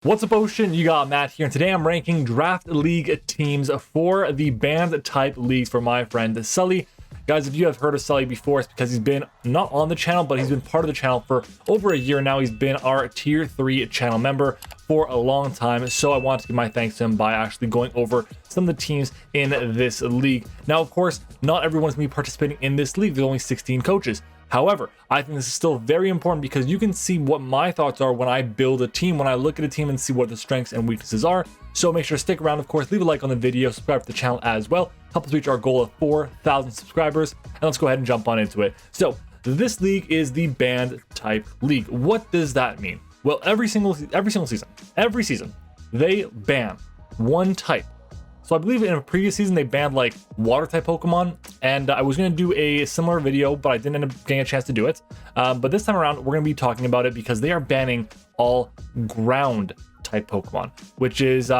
What's up, Ocean? You got Matt here, and today I'm ranking Draft League teams for the banned type leagues for my friend Sully. Guys, if you have heard of Sully before, it's because he's been not on the channel, but he's been part of the channel for over a year now. He's been our tier 3 channel member for a long time, so I want to give my thanks to him by actually going over some of the teams in this league. Now, of course, not everyone's going to be participating in this league. There's only 16 coaches. However, I think this is still very important because you can see what my thoughts are when I build a team, when I look at a team and see what the strengths and weaknesses are. So make sure to stick around, of course, leave a like on the video, subscribe to the channel as well. Help us reach our goal of 4,000 subscribers, and let's go ahead and jump on into it. So this league is the banned type league. What does that mean? Well, every single season, they ban one type. So I believe in a previous season, they banned like water type Pokemon, and I was going to do a similar video, but I didn't end up getting a chance to do it. But this time around, we're going to be talking about it because they are banning all ground type Pokemon, which is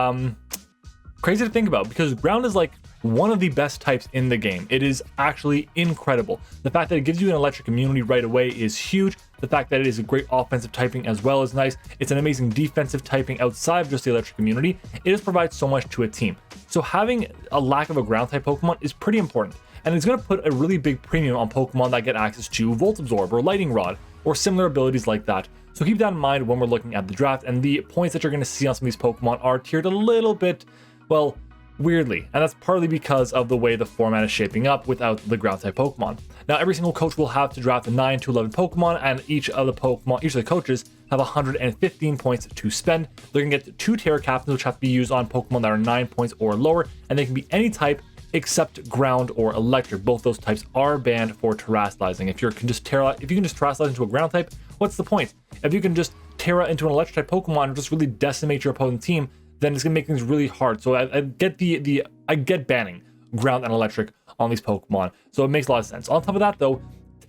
crazy to think about because ground is like one of the best types in the game. It is actually incredible. The fact that it gives you an electric immunity right away is huge. The fact that it is a great offensive typing as well is nice. It's an amazing defensive typing outside of just the electric immunity. It just provides so much to a team. So having a lack of a ground type Pokemon is pretty important. And it's going to put a really big premium on Pokemon that get access to Volt Absorb or Lightning Rod or similar abilities like that. So keep that in mind when we're looking at the draft, and the points that you're going to see on some of these Pokemon are tiered a little bit, well, weirdly, and that's partly because of the way the format is shaping up without the ground type Pokemon. Now, every single coach will have to draft 9 to 11 Pokemon, and each of the coaches have 115 points to spend. They're gonna get 2 Terra Captains, which have to be used on Pokemon that are 9 points or lower, and they can be any type except ground or electric. Both those types are banned for terastallizing. If you can just terastallize into a ground type, what's the point? If you can just Terra into an electric type Pokemon and just really decimate your opponent's team, then it's gonna make things really hard. So I get banning ground and electric on these Pokemon. So it makes a lot of sense. On top of that though,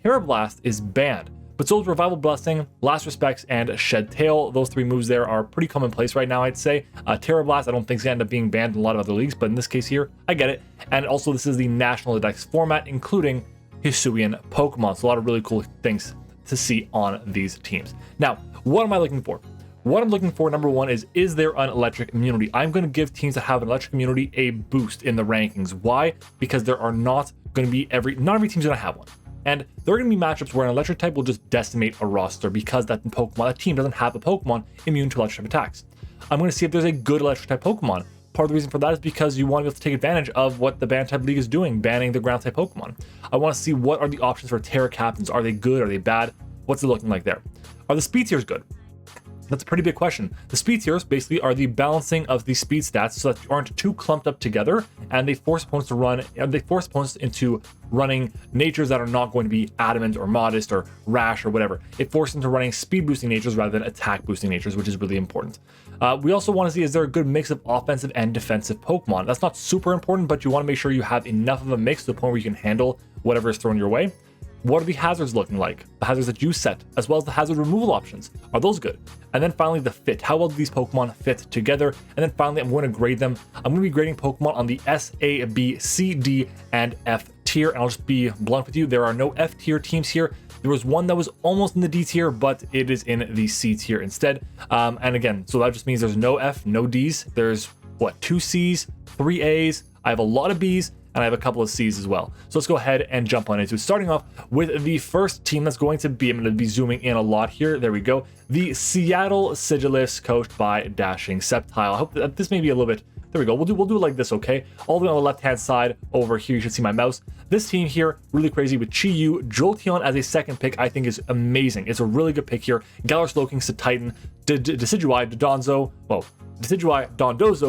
Terra Blast is banned, but so is Revival Blessing, Last Respects, and Shed Tail. Those 3 moves there are pretty commonplace right now, I'd say. Terra Blast, I don't think is gonna end up being banned in a lot of other leagues, but in this case here, I get it. And also this is the National Dex format, including Hisuian Pokemon. So a lot of really cool things to see on these teams. Now, what am I looking for? What I'm looking for, number one, is there an electric immunity? I'm going to give teams that have an electric immunity a boost in the rankings. Why? Because there are not every team's going to have one. And there are going to be matchups where an electric type will just decimate a roster because that team doesn't have a Pokemon immune to electric attacks. I'm going to see if there's a good electric type Pokemon. Part of the reason for that is because you want to be able to take advantage of what the ban type league is doing, banning the ground type Pokemon. I want to see what are the options for Terra Captains. Are they good? Are they bad? What's it looking like there? Are the speed tiers good? That's a pretty big question. The speed tiers basically are the balancing of the speed stats so that you aren't too clumped up together, and they force opponents into running natures that are not going to be adamant or modest or rash or whatever. It forces them to running speed boosting natures rather than attack boosting natures, which is really important. We also want to see, is there a good mix of offensive and defensive Pokemon? That's not super important, but you want to make sure you have enough of a mix to the point where you can handle whatever is thrown your way. What are the hazards looking like? The hazards that you set, as well as the hazard removal options. Are those good? And then finally, the fit. How well do these Pokemon fit together? And then finally, I'm going to grade them. I'm going to be grading Pokemon on the S, A, B, C, D, and F tier. And I'll just be blunt with you. There are no F tier teams here. There was one that was almost in the D tier, but it is in the C tier instead. And again, so that just means there's no F, no Ds. There's, 2 Cs, 3 As. I have a lot of Bs, and I have a couple of C's as well. So let's go ahead and jump on into it. Starting off with the first team that's going to be, I'm going to be zooming in a lot here. There we go. The Seattle Sigilifts, coached by Dashing Sceptile. I hope that this may be a little bit, there we go. We'll do it like this, okay? All the way on the left-hand side over here, you should see my mouse. This team here, really crazy with Chi-Yu. Jolteon as a second pick, I think is amazing. It's a really good pick here. Galar, Slowking, Titan, Decidueye, Dondozo,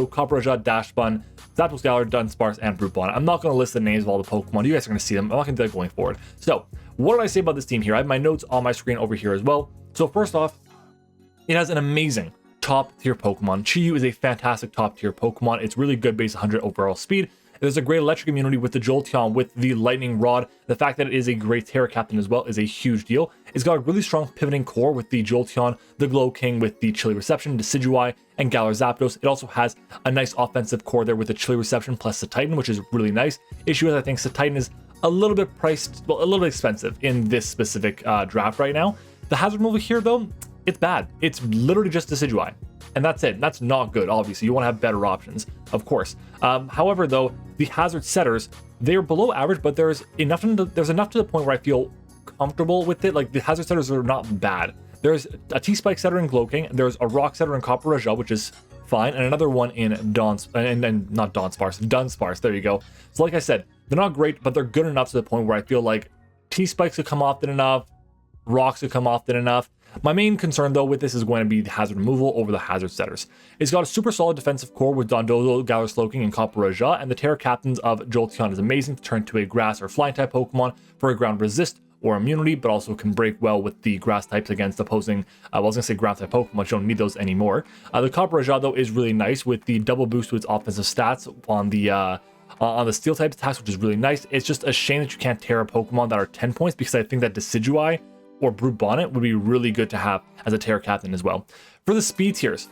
Copraja, Dashbun, Zapdos, Galar, Dunsparce, and Brutbon. I'm not going to list the names of all the Pokemon. You guys are going to see them. I'm not going to do that going forward. So, what did I say about this team here? I have my notes on my screen over here as well. So, first off, it has an amazing top tier Pokemon. Chi-Yu is a fantastic top tier Pokemon. It's really good base 100 overall speed. There's a great electric immunity with the Jolteon, with the Lightning Rod. The fact that it is a great Terra Captain as well is a huge deal. It's got a really strong pivoting core with the Jolteon, the Glow King with the Chilly Reception, Decidueye, and Galar Zapdos. It also has a nice offensive core there with the Chilly Reception plus the Titan, which is really nice. Issue is I think Titan is a little bit priced, well, a little bit expensive in this specific draft right now. The hazard removal here though, it's bad. It's literally just Decidueye. and that's it. That's not good, obviously. You want to have better options, of course. However, though, the hazard setters, they're below average, but there's enough to the point where I feel comfortable with it. Like, the hazard setters are not bad. There's a T-Spike setter in Glowking, there's a Rock setter in MattOshea, which is fine, and another one in Dunsparce, there you go. So like I said, they're not great, but they're good enough to the point where I feel like T-Spikes could come often enough, Rocks could come often enough. My main concern, though, with this is going to be the hazard removal over the hazard setters. It's got a super solid defensive core with Dondozo, Galar Slowking, and MattOshea, and the Terra Captains of Jolteon is amazing to turn to a grass or flying type Pokemon for a ground resist or immunity, but also can break well with the grass types against opposing, I was going to say ground type Pokemon, you don't need those anymore. The MattOshea, though, is really nice with the double boost to its offensive stats on the steel type attacks, which is really nice. It's just a shame that you can't Terra Pokemon that are 10 points, because I think that Decidueye or Brute Bonnet would be really good to have as a Terra Captain as well. For the speed tiers,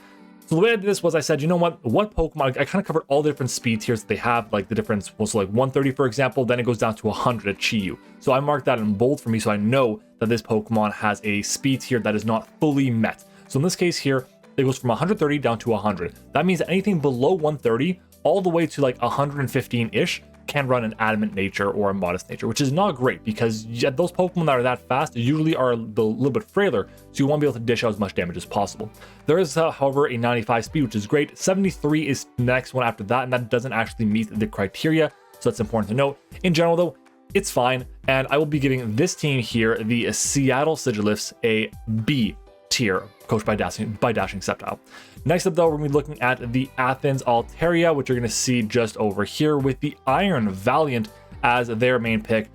so the way I did this was I said, you know what Pokemon, I kind of covered all the different speed tiers that they have, like the difference was like 130, for example, then it goes down to 100 at Chi-Yu. So I marked that in bold for me, so I know that this Pokemon has a speed tier that is not fully met. So in this case here, it goes from 130 down to 100. That means that anything below 130 all the way to like 115-ish can run an adamant nature or a modest nature, which is not great, because those Pokemon that are that fast usually are a little bit frailer, so you want to be able to dish out as much damage as possible. There is, however, a 95 speed, which is great. 73 is the next one after that, and that doesn't actually meet the criteria, so that's important to note. In general, though, it's fine, and I will be giving this team here, the Seattle Sigilifts, a B tier, coached by Dashing Sceptile. Next up, though, we're going to be looking at the Athens Altaria, which you're going to see just over here with the Iron Valiant as their main pick.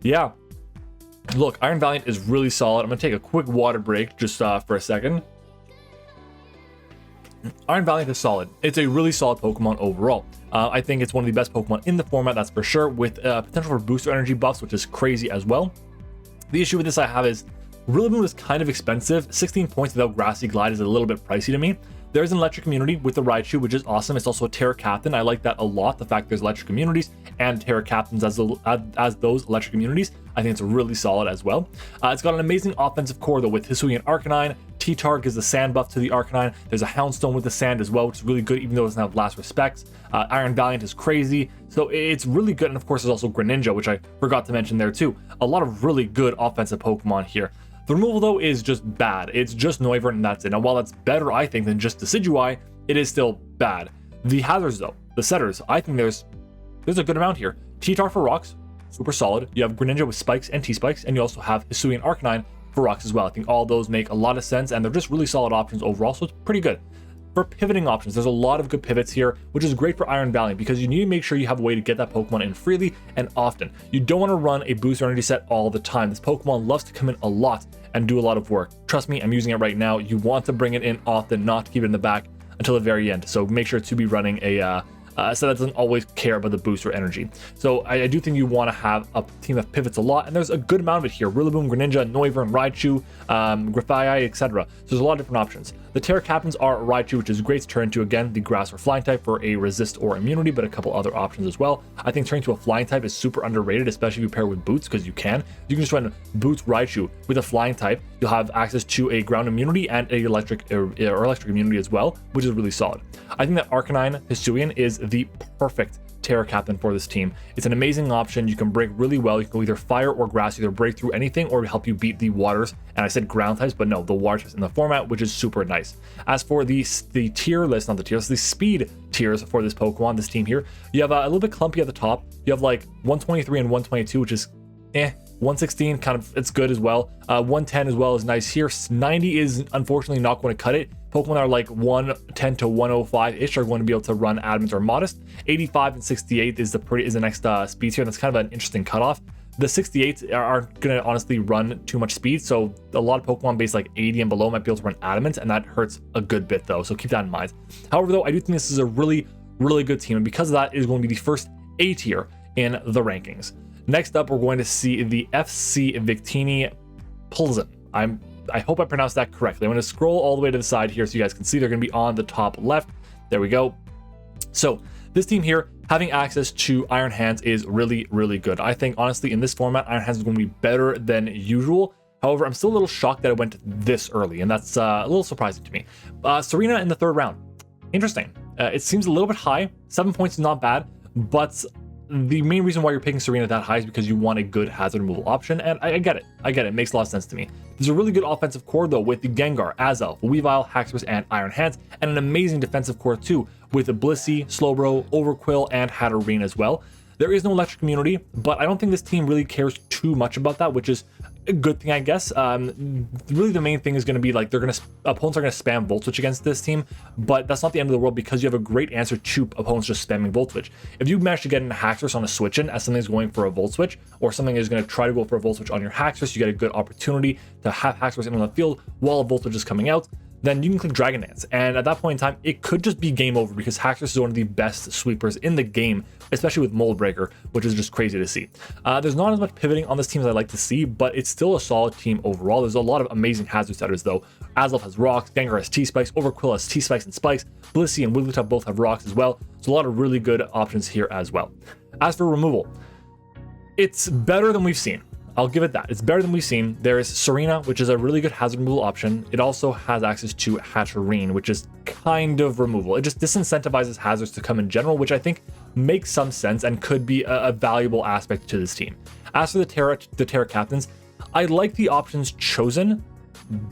Yeah, look, Iron Valiant is really solid. I'm going to take a quick water break just for a second. Iron Valiant is solid. It's a really solid Pokemon overall. I think it's one of the best Pokemon in the format, that's for sure, with potential for booster energy buffs, which is crazy as well. The issue with this I have is Rillaboom is kind of expensive. 16 points without Grassy Glide is a little bit pricey to me. There's an electric immunity with the Raichu, which is awesome. It's also a Terra Captain. I like that a lot, the fact there's electric immunities and Terra Captains as those electric immunities. I think it's really solid as well. It's got an amazing offensive core, though, with Hisuian Arcanine. T-Targ is the sand buff to the Arcanine. There's a Houndstone with the sand as well, which is really good, even though it doesn't have Last Respects. Iron Valiant is crazy, so it's really good. And of course, there's also Greninja, which I forgot to mention there too. A lot of really good offensive Pokemon here. The removal, though, is just bad. It's just Noivern, and that's it. Now, while that's better, I think, than just Decidueye, it is still bad. The hazards, though, the setters, I think there's a good amount here. T-Tar for Rocks, super solid. You have Greninja with Spikes and T-Spikes, and you also have Hisuian Arcanine for Rocks as well. I think all those make a lot of sense, and they're just really solid options overall, so it's pretty good. For pivoting options, there's a lot of good pivots here, which is great for Iron Valiant, because you need to make sure you have a way to get that Pokemon in freely and often. You don't want to run a booster energy set all the time. This Pokemon loves to come in a lot and do a lot of work. Trust me, I'm using it right now. You want to bring it in often, not to keep it in the back until the very end. So make sure to be running a set that doesn't always care about the booster energy. So I do think you want to have a team that pivots a lot, and there's a good amount of it here. Rillaboom, Greninja, Noivern, Raichu, Grafaiai, etc. So there's a lot of different options. The Terra Captains are Raichu, which is great to turn into, again, the grass or flying type for a resist or immunity, but a couple other options as well. I think turning to a flying type is super underrated, especially if you pair with Boots, because you can. You can just run Boots Raichu with a flying type. You'll have access to a ground immunity and a electric immunity as well, which is really solid. I think that Arcanine Hisuian is the perfect Terra Captain for this team. It's an amazing option. You can break really well. You can go either fire or grass, either break through anything or help you beat the waters. And I said ground types, but no, the water types in the format, which is super nice. As for the tier list, not the tiers, the speed tiers for this Pokemon, this team here, you have a little bit clumpy at the top. You have like 123 and 122, which is 116, kind of, it's good as well. 110 as well is nice here. 90 is unfortunately not going to cut it. Pokemon that are like 110 to 105-ish are going to be able to run Adamant or Modest. 85 and 68 is the next speed tier, and that's kind of an interesting cutoff. The 68s aren't going to honestly run too much speed, so a lot of Pokemon based like 80 and below might be able to run Adamant, and that hurts a good bit though, so keep that in mind. However, though, I do think this is a really, really good team, and because of that, it is going to be the first A tier in the rankings. Next up, we're going to see the FC Victini Pulsen. I hope I pronounced that correctly. I'm going to scroll all the way to the side here so you guys can see they're going to be on the top left. There we go. So this team here, having access to Iron Hands is really, really good. I think, honestly, in this format, Iron Hands is going to be better than usual. However, I'm still a little shocked that it went this early, and that's a little surprising to me. Serena in the 3rd round. Interesting. It seems a little bit high. 7 points is not bad, but the main reason why you're picking Serena that high is because you want a good hazard removal option, and I get it. It makes a lot of sense to me. There's a really good offensive core, though, with the Gengar, Azelf, Weavile, Haxorus, and Iron Hands, and an amazing defensive core, too, with the Blissey, Slowbro, Overquill, and Hatterene as well. There is no electric immunity, but I don't think this team really cares too much about that, which is a good thing, I guess. Really, the main thing is going to be like opponents are going to spam Volt Switch against this team, but that's not the end of the world because you have a great answer to opponents just spamming Volt Switch. If you manage to get in Haxorus on a switch in as something is going for a Volt Switch, or something is going to try to go for a Volt Switch on your Haxorus, you get a good opportunity to have Haxorus in on the field while a Volt Switch is coming out. Then you can click Dragon Dance, and at that point in time, it could just be game over because Haxorus is one of the best sweepers in the game, especially with Mold Breaker, which is just crazy to see. There's not as much pivoting on this team as I'd like to see, but it's still a solid team overall. There's a lot of amazing hazard setters though. Azelf has rocks, Gengar has T-Spikes, Overquill has T-Spikes and Spikes, Blissey and Wigglytuff both have rocks as well, so a lot of really good options here as well. As for removal, it's better than we've seen. I'll give it that. It's better than we've seen. There is Serena, which is a really good hazard removal option. It also has access to Hatterene, which is kind of removal. It just disincentivizes hazards to come in general, which I think makes some sense and could be a valuable aspect to this team. As for the Terra captains, I like the options chosen,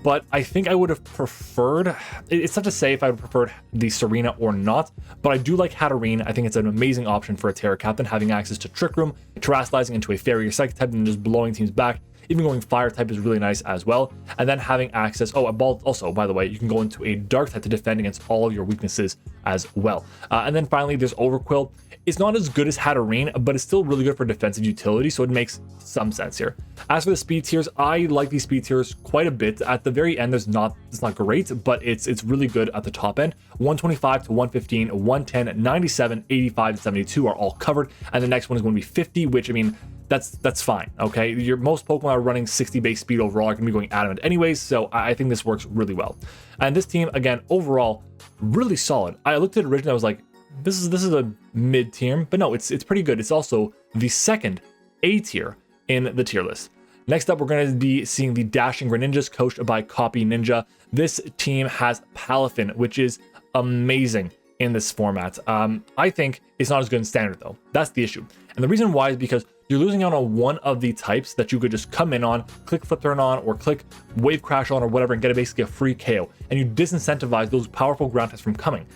but I think I would have preferred, it's tough to say if I would have preferred the Serena or not, but I do like Hatterene. I think it's an amazing option for a Terra captain, having access to Trick Room, terrestrializing into a Fairy or Psychic type and just blowing teams back. Even going Fire type is really nice as well. And then having access, also, by the way, you can go into a Dark type to defend against all your weaknesses as well. And then finally, there's Overquill. It's not as good as Hatterene, but it's still really good for defensive utility, so it makes some sense here. As for the speed tiers, I like these speed tiers quite a bit. At the very end, it's not great, but it's really good at the top end. 125 to 115, 110, 97, 85, and 72 are all covered, and the next one is going to be 50, which, I mean, that's fine, okay? Most Pokemon are running 60 base speed overall, are going to be going adamant anyways, so I think this works really well. And this team, again, overall, really solid. I looked at it originally, I was like, this is a mid tier, but no, it's pretty good. It's also the second A tier in the tier list. Next up, we're going to be seeing the Dashing Greninjas, coached by Copy Ninja. This team has Palafin, which is amazing in this format. I think it's not as good in standard though. That's the issue. And the reason why is because you're losing out on one of the types that you could just come in on, click Flip Turn on, or click Wave Crash on, or whatever, and get basically a free KO. And you disincentivize those powerful ground types from coming.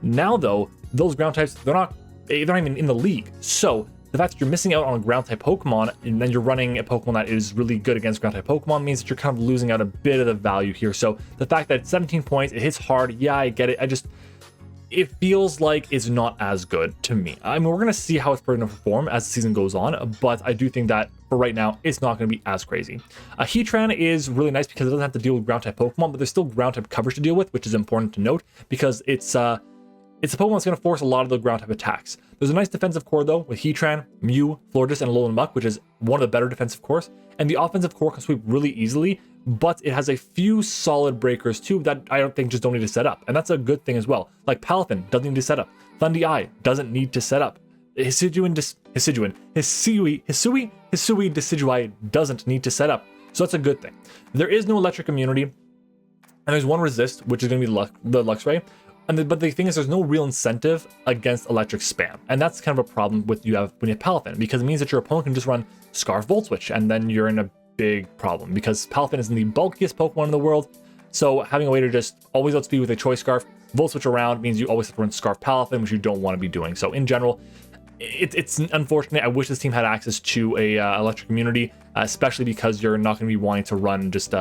Now though, those ground types, they're not even in the league. So the fact that you're missing out on a ground type Pokemon, and then you're running a Pokemon that is really good against ground type Pokemon, means that you're kind of losing out a bit of the value here. So the fact that it's 17 points, it hits hard, yeah, I get it. It feels like it's not as good to me. I mean, we're going to see how it's going to perform as the season goes on, but I do think that for right now, it's not going to be as crazy. Heatran is really nice because it doesn't have to deal with ground type Pokemon, but there's still ground type coverage to deal with, which is important to note because it's a Pokemon that's going to force a lot of the ground type attacks. There's a nice defensive core though with Heatran, Mew, Florges, and Alolan Muck, which is one of the better defensive cores. And the offensive core can sweep really easily, but it has a few solid breakers too that I don't need to set up. And that's a good thing as well. Like Palafin doesn't need to set up. Thundee doesn't need to set up. Hisui Decidueye doesn't need to set up. So that's a good thing. There is no electric immunity, and there's one resist, which is going to be the Luxray. But the thing is, there's no real incentive against electric spam, and that's kind of a problem when you have Palafin, because it means that your opponent can just run Scarf Volt Switch, and then you're in a big problem because Palafin is the bulkiest Pokemon in the world. So having a way to just always outspeed with a Choice Scarf, Volt Switch around means you always have to run Scarf Palafin, which you don't want to be doing. So in general, it's unfortunate. I wish this team had access to a electric immunity, especially because you're not going to be wanting to run just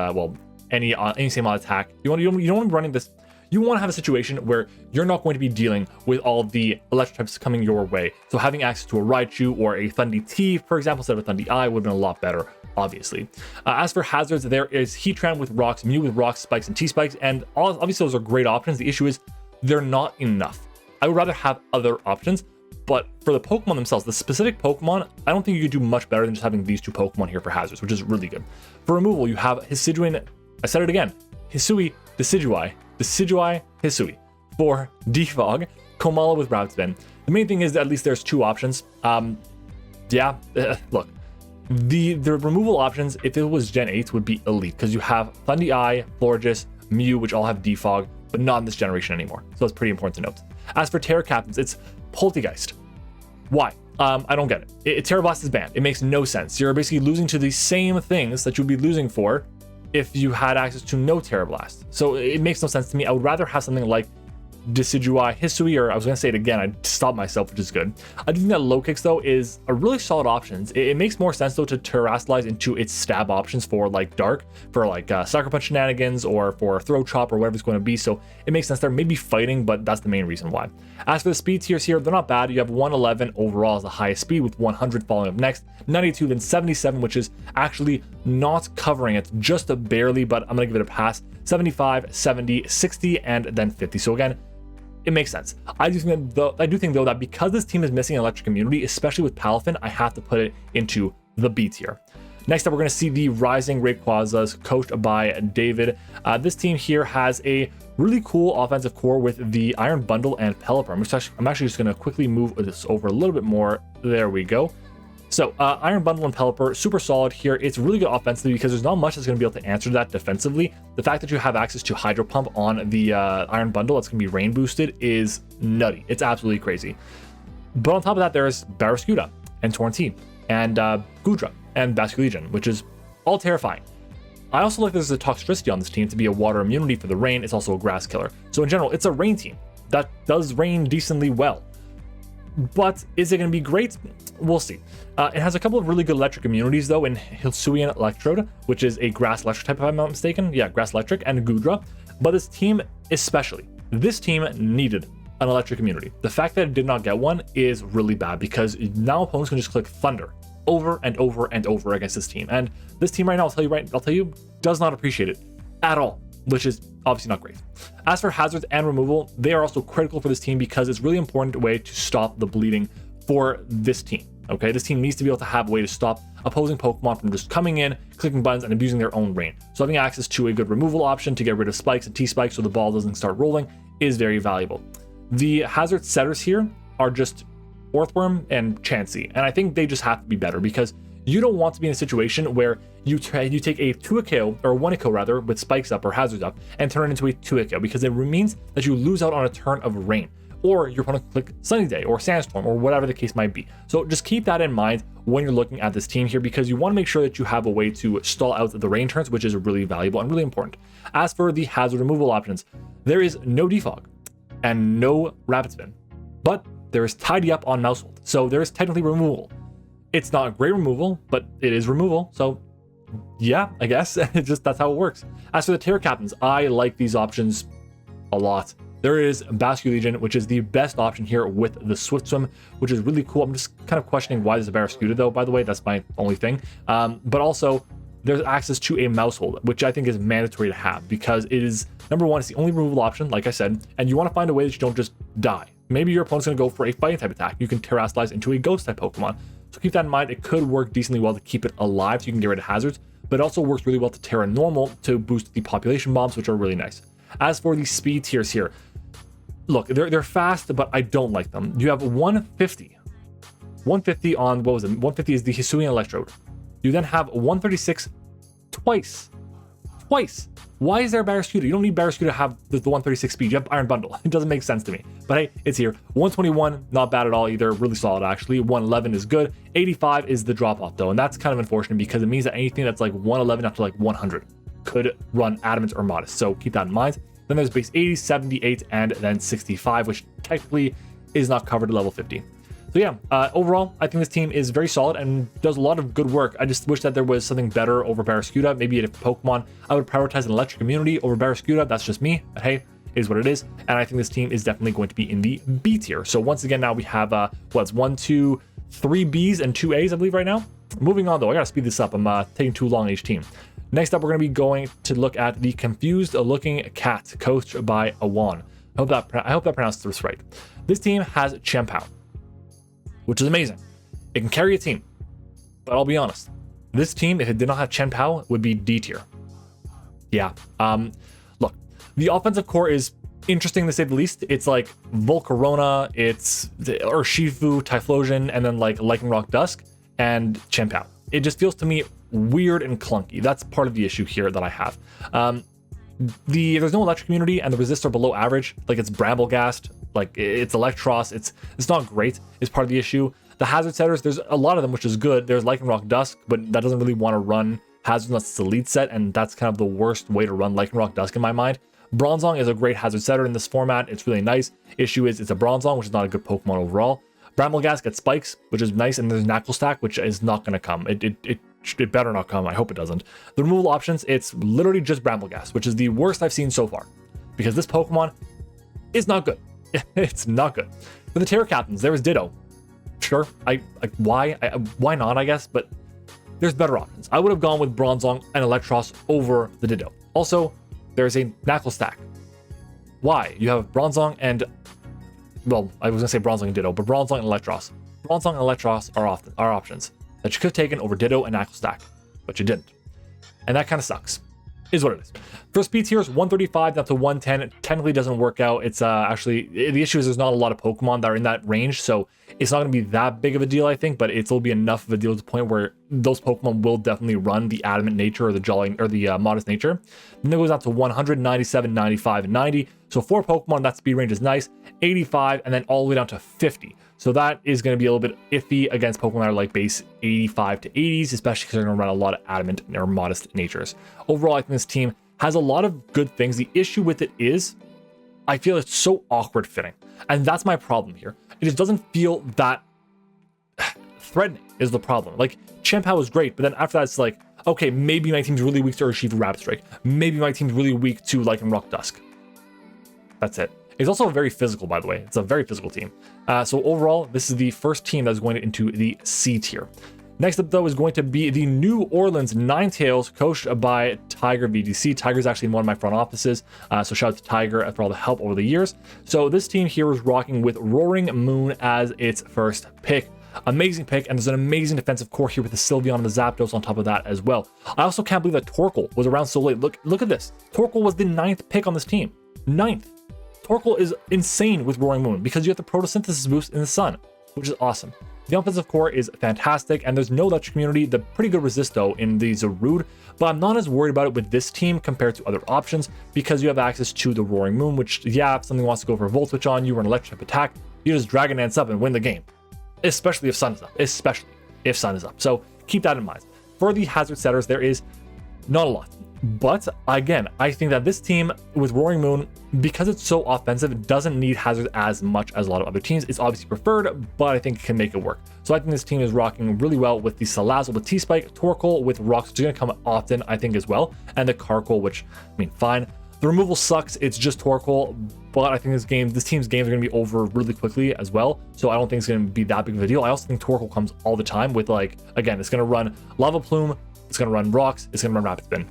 any same on attack. You don't want to be running this. You want to have a situation where you're not going to be dealing with all the electric types coming your way. So having access to a Raichu or a Thundee T, for example, instead of a Thundee would have been a lot better, obviously. As for hazards, there is Heatran with rocks, Mew with rocks, Spikes, and T-Spikes, and obviously those are great options. The issue is they're not enough. I would rather have other options, but for the Pokemon themselves, the specific Pokemon, I don't think you could do much better than just having these two Pokemon here for hazards, which is really good. For removal, you have Hisuian, I said it again, Hisui Decidueye, Hisui. For Defog, Komala with Route Spin. The main thing is that at least there's two options. Look, The removal options, if it was Gen 8, would be elite, because you have Thundee, Florges, Mew, which all have Defog, but not in this generation anymore. So it's pretty important to note. As for Terra Captains, it's Poltegeist. Why? I don't get it. Terra Blast is banned. It makes no sense. You're basically losing to the same things that you'd be losing for if you had access to no Terra Blast. So it makes no sense to me. I would rather have something like Decidueye, Hisui, or I was going to say it again, I stopped myself, which is good. I do think that low kicks, though, is a really solid option. It makes more sense, though, to terrestrialize into its stab options for, like, Dark, for, like, Sucker Punch shenanigans, or for Throat Chop, or whatever it's going to be. So it makes sense there. Maybe fighting, but that's the main reason why. As for the speed tiers here, they're not bad. You have 111 overall as the highest speed, with 100 following up next, 92, then 77, which is actually not covering it, just barely, but I'm going to give it a pass. 75, 70, 60, and then 50. So again, it makes sense. I do think though that because this team is missing electric immunity, especially with Palafin, I have to put it into the B tier. Next up, we're going to see the Rising Rayquazas, coached by David. This team here has a really cool offensive core with the Iron Bundle and Pelipper. I'm actually just going to quickly move this over a little bit more. There we go. So Iron Bundle and Pelipper, super solid here. It's really good offensively because there's not much that's going to be able to answer that defensively. The fact that you have access to Hydro Pump on the Iron Bundle that's going to be rain boosted is nutty. It's absolutely crazy. But on top of that, there's Barraskewda and Torrentine and Goodra and Basculegion, which is all terrifying. I also like there's a Toxtricity on this team to be a water immunity for the rain. It's also a grass killer. So in general, it's a rain team that does rain decently well. But is it going to be great? We'll see. It has a couple of really good electric immunities, though, in Hisuian Electrode, which is a grass electric type, if I'm not mistaken. Yeah, grass electric, and Goodra. But this team, especially, this team needed an electric immunity. The fact that it did not get one is really bad, because now opponents can just click Thunder over and over and over against this team. And this team right now, I'll tell you, does not appreciate it at all, which is obviously not great. As for hazards and removal, they are also critical for this team because it's really important way to stop the bleeding for this team. Okay, this team needs to be able to have a way to stop opposing Pokemon from just coming in, clicking buttons, and abusing their own rain. So having access to a good removal option to get rid of spikes and T-spikes so the ball doesn't start rolling is very valuable. The hazard setters here are just Orthworm and Chansey, and I think they just have to be better because you don't want to be in a situation where you take a 2-KO, or 1-KO rather, with spikes up or hazards up, and turn it into a 2-KO, because it means that you lose out on a turn of rain, or your opponent click Sunny Day or Sandstorm or whatever the case might be. So just keep that in mind when you're looking at this team here, because you want to make sure that you have a way to stall out the rain turns, which is really valuable and really important. As for the hazard removal options, there is no Defog and no Rapid Spin, but there is Tidy Up on Mousehold, so there is technically removal. It's not a great removal, but it is removal, so yeah, I guess. That's how it works. As for the Terra Captains, I like these options a lot. There is Basculegion, which is the best option here with the Swift Swim, which is really cool. I'm just kind of questioning why there's a Barraskewda, though, by the way. That's my only thing. But also, there's access to a Mousehold, which I think is mandatory to have, because it is, number one, it's the only removal option, like I said, and you want to find a way that you don't just die. Maybe your opponent's going to go for a fighting type attack. You can terrestrialize into a ghost type Pokemon. So keep that in mind. It could work decently well to keep it alive so you can get rid of hazards, but it also works really well to Terra Normal to boost the population bombs, which are really nice. As for the speed tiers here, look, they're fast, but I don't like them. You have 150. 150 on, what was it? 150 is the Hisuian Electrode. You then have 136 twice. Why is there a Barraskewda? You don't need Barraskewda to have the 136 speed. You have Iron Bundle. It doesn't make sense to me. But hey, it's here. 121, not bad at all either. Really solid, actually. 111 is good. 85 is the drop-off, though. And that's kind of unfortunate because it means that anything that's like 111 up to like 100 could run Adamant or Modest. So keep that in mind. Then there's base 80, 78, and then 65, which technically is not covered at level 50. So yeah, overall, I think this team is very solid and does a lot of good work. I just wish that there was something better over Barraskewda. Maybe if Pokemon, I would prioritize an electric immunity over Barraskewda. That's just me, but hey, it is what it is. And I think this team is definitely going to be in the B tier. So once again, now we have, what's 1, 2, 3 Bs and 2 As, I believe, right now. Moving on, though, I gotta speed this up. I'm taking too long each team. Next up, we're going to be going to look at the Confused Looking Cat, coached by Awan. I hope that pronounced this right. This team has Chien-Pao, which is amazing. It can carry a team, but I'll be honest, this team, if it did not have Chien-Pao, would be D tier. Yeah. Look, the offensive core is interesting to say the least. It's like Volcarona, it's Urshifu, Typhlosion, and then like Lycanroc Dusk and Chien-Pao. it just feels to me weird and clunky. That's part of the issue here that I have. There's no electric immunity, and the resists are below average. Like, it's Bramblegast, like it's Electros. It's not great. Is part of the issue. The hazard setters, there's a lot of them, which is good. There's Lycanroc Dusk, but that doesn't really want to run hazard unless it's a lead set, and that's kind of the worst way to run Lycanroc Dusk in my mind. Bronzong is a great hazard setter in this format. It's really nice. Issue is it's a Bronzong, which is not a good Pokemon overall. Bramblegast gets Spikes, which is nice, and there's Knuckle Stack, which is not going to come. It better not come. I hope it doesn't. The removal options, it's literally just Bramblegast, which is the worst I've seen so far, because this Pokemon is not good. It's not good. For the Terra Captains, there is Ditto. Sure, why not, I guess, but there's better options. I would have gone with Bronzong and Electros over the Ditto. Also, there's a Knuckle Stack. Why? You have Bronzong and, well, I was gonna say Bronzong and Ditto, but Bronzong and Electros. Bronzong and Electros are options that you could have taken over Ditto and Knuckle Stack, but you didn't. And that kind of sucks. Is what it is. For speed tiers, 135 down to 110, it technically doesn't work out. It's actually, the issue is there's not a lot of Pokemon that are in that range, so it's not going to be that big of a deal, I think, but it'll be enough of a deal to the point where those Pokemon will definitely run the adamant nature or the jolly or the modest nature. Then it goes down to 100, 97, 95, and 90. So 4 Pokemon, that speed range is nice. 85, and then all the way down to 50. So that is going to be a little bit iffy against Pokemon that are like base 85 to 80s, especially because they're going to run a lot of adamant or modest natures. Overall, I think this team has a lot of good things. The issue with it is I feel it's so awkward fitting. And that's my problem here. It just doesn't feel that threatening is the problem. Like, Chien-Pao is great, but then after that, it's like, okay, maybe my team's really weak to Urshifu Rapid Strike. Maybe my team's really weak to Lycanroc Dusk. That's it. It's also very physical, by the way. It's a very physical team. So overall, this is the first team that's going into the C tier. Next up, though, is going to be the New Orleans Ninetales, coached by Tiger VGC. Tiger's actually in one of my front offices, so shout out to Tiger for all the help over the years. So this team here is rocking with Roaring Moon as its first pick. Amazing pick, and there's an amazing defensive core here with the Sylveon and the Zapdos on top of that as well. I also can't believe that Torkoal was around so late. Look at this. Torkoal was the 9th pick on this team. 9th. Torkoal is insane with Roaring Moon because you have the photosynthesis boost in the sun, which is awesome. The offensive core is fantastic, and there's no electric community. The pretty good resist though in the Zarude, but I'm not as worried about it with this team compared to other options because you have access to the Roaring Moon, which, yeah, if something wants to go for a Volt Switch on you or an electric attack, you just Dragon Dance up and win the game. Especially if Sun is up. Especially if Sun is up. So keep that in mind. For the hazard setters, there is not a lot. But again, I think that this team with Roaring Moon, because it's so offensive, it doesn't need hazard as much as a lot of other teams. It's obviously preferred, but I think it can make it work. So I think this team is rocking really well with the Salazzle with T-Spike, Torkoal with Rocks, which is going to come often, I think, as well, and the Carkol, which, I mean, fine. The removal sucks. It's just Torkoal, but I think this team's games are going to be over really quickly as well. So I don't think it's going to be that big of a deal. I also think Torkoal comes all the time with, like, again, it's going to run Lava Plume, it's going to run Rocks, it's going to run Rapid Spin,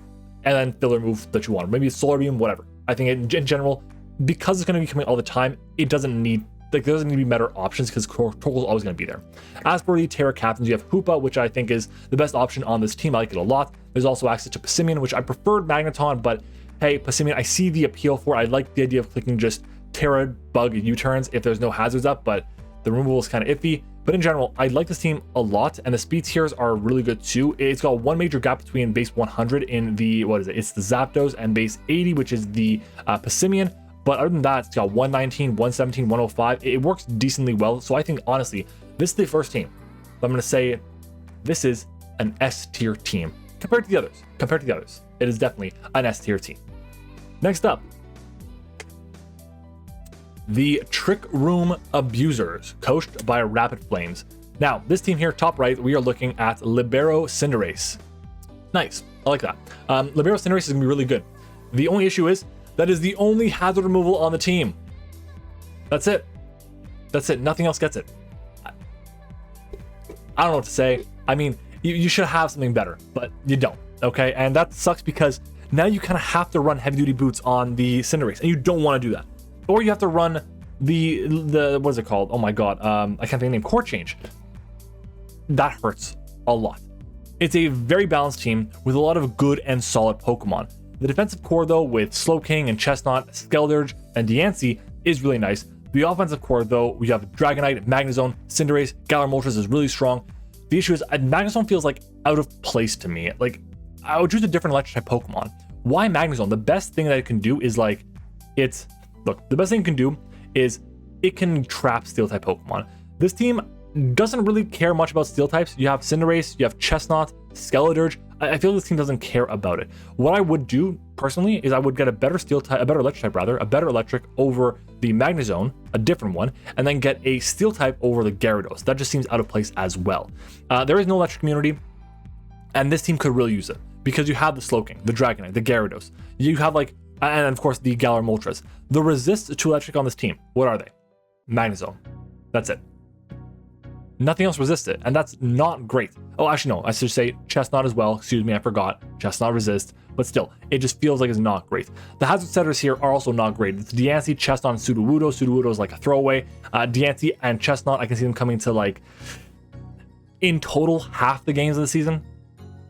and then filler move that you want. Maybe it's Solar Beam, whatever. I think in general, because it's going to be coming all the time, it doesn't need, like, there doesn't need to be better options because Torkoal is always going to be there. As for the Terra Captains, you have Hoopa, which I think is the best option on this team. I like it a lot. There's also access to Passimian, which I preferred Magneton, but hey, Passimian, I see the appeal for it. I like the idea of clicking just Terra Bug U-turns if there's no hazards up, but the removal is kind of iffy. But in general, I like this team a lot, and the speed tiers are really good too. It's got one major gap between base 100 in the, what is it? It's the Zapdos, and base 80, which is the Passimian. But other than that, it's got 119, 117, 105. It works decently well. So I think, honestly, this is the first team. I'm going to say this is an S tier team compared to the others. Compared to the others, it is definitely an S tier team. Next up, the Trick Room Abusers, coached by Rapid Flames. Now, this team here, top right, we are looking at Libero Cinderace. Nice, I like that. Libero Cinderace is gonna be really good. The only issue is that is the only hazard removal on the team. That's it. That's it. Nothing else gets it. I don't know what to say. I mean, you should have something better, but you don't. Okay, and that sucks because now you kind of have to run heavy duty boots on the Cinderace, and you don't want to do that. Or you have to run the what is it called? Oh my god, I can't think of the name. Core change. That hurts a lot. It's a very balanced team with a lot of good and solid Pokemon. The defensive core, though, with Slowking and Chestnut, Skeldurge, and Diancie is really nice. The offensive core, though, we have Dragonite, Magnezone, Cinderace, Galar Moltres is really strong. The issue is Magnezone feels like out of place to me. Like, I would choose a different electric type Pokemon. Why Magnezone? The best thing that it can do is like, the best thing it can do is it can trap steel type Pokemon. This team doesn't really care much about steel types. You have Cinderace, you have Chestnut, Skeledirge. I feel this team doesn't care about it. What I would do personally is I would get a better electric over the Magnezone, a different one, and then get a steel type over the Gyarados. That just seems out of place as well. There is no electric immunity, and this team could really use it because you have the Slowking, the Dragonite, the Gyarados. You have like, and of course the Galar Moltres. The resist to electric on this team, what are they? Magnezone. That's it. Nothing else resists it, and that's not great. Oh, actually, no, I should say Chestnut as well. Excuse me, I forgot. Chestnut resist, but still, it just feels like it's not great. The hazard setters here are also not great. It's Diancie, Chestnut, and Sudowoodo. Sudowoodo is like a throwaway. Diancie and Chestnut, I can see them coming to like, in total, half the games of the season.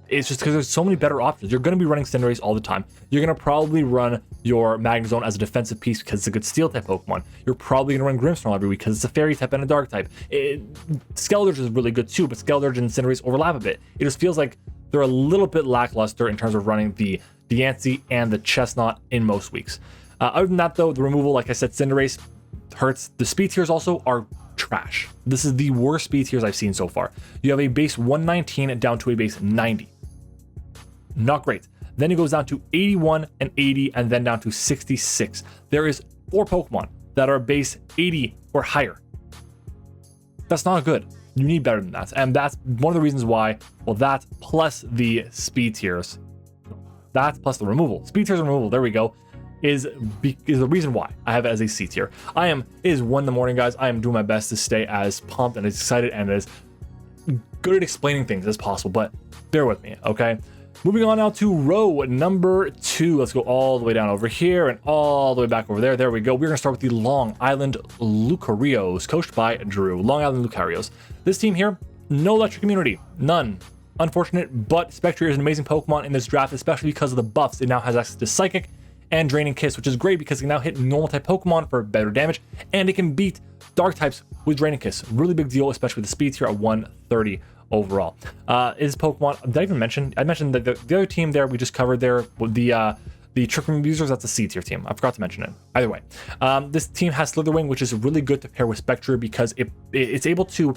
It's just because there's so many better options. You're going to be running Cinderace all the time. You're going to probably run your Magnezone as a defensive piece because it's a good steel type Pokemon. You're probably going to run Grimmsnarl every week because it's a fairy type and a dark type. Skeledirge is really good too, but Skeledirge and Cinderace overlap a bit. It just feels like they're a little bit lackluster in terms of running the Diancie and the Chestnut in most weeks. Other than that though, the removal, like I said, Cinderace hurts. The speed tiers also are trash. This is the worst speed tiers I've seen so far. You have a base 119 down to a base 90. Not great. Then it goes down to 81 and 80 and then down to 66. There is 4 Pokemon that are base 80 or higher. That's not good. You need better than that. And that's one of the reasons why, well, that plus the speed tiers, that plus the removal, speed tiers and removal, there we go, is the reason why I have it as a C tier. It is 1 in the morning, guys. I am doing my best to stay as pumped and as excited and as good at explaining things as possible, but bear with me, okay? Moving on now to row number 2. Let's go all the way down over here and all the way back over there. There we go. We're going to start with the Long Island Lucarios, coached by Drew. Long Island Lucarios. This team here, no electric immunity. None. Unfortunate, but Spectrier is an amazing Pokemon in this draft, especially because of the buffs. It now has access to Psychic and Draining Kiss, which is great because it can now hit normal type Pokemon for better damage, and it can beat dark types with Draining Kiss. Really big deal, especially with the speed tier at 130. Overall, is Pokemon? Did I even mention? I mentioned that the other team there we just covered there, the Trick Room users. That's a C tier team. I forgot to mention it. Either way, this team has Slitherwing, which is really good to pair with Spectrier because it's able to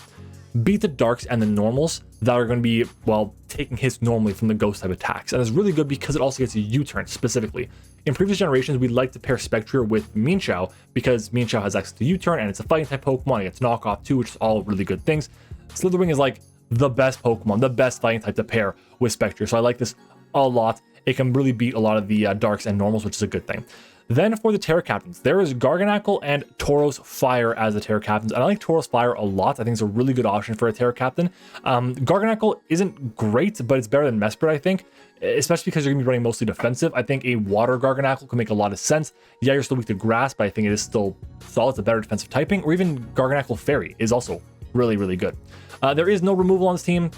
beat the darks and the normals that are going to be, well, taking hits normally from the ghost type attacks. And it's really good because it also gets a U-turn specifically. In previous generations, we like to pair Spectrier with Mienshao because Mienshao has access to U-turn and it's a fighting type Pokemon. It gets knockoff too, which is all really good things. Slitherwing is like the best Pokemon, the best fighting type to pair with Spectrier. So I like this a lot. It can really beat a lot of the darks and normals, which is a good thing. Then for the Terra Captains, there is Garganacl and Tauros Fire as the Terra Captains. And I like Tauros Fire a lot. I think it's a really good option for a Terra Captain. Garganacl isn't great, but it's better than Mesprit, I think, especially because you're going to be running mostly defensive. I think a Water Garganacl can make a lot of sense. Yeah, you're still weak to Grass, but I think it is still solid. It's a better defensive typing. Or even Garganacl Fairy is also really, really good. There is no removal on this team.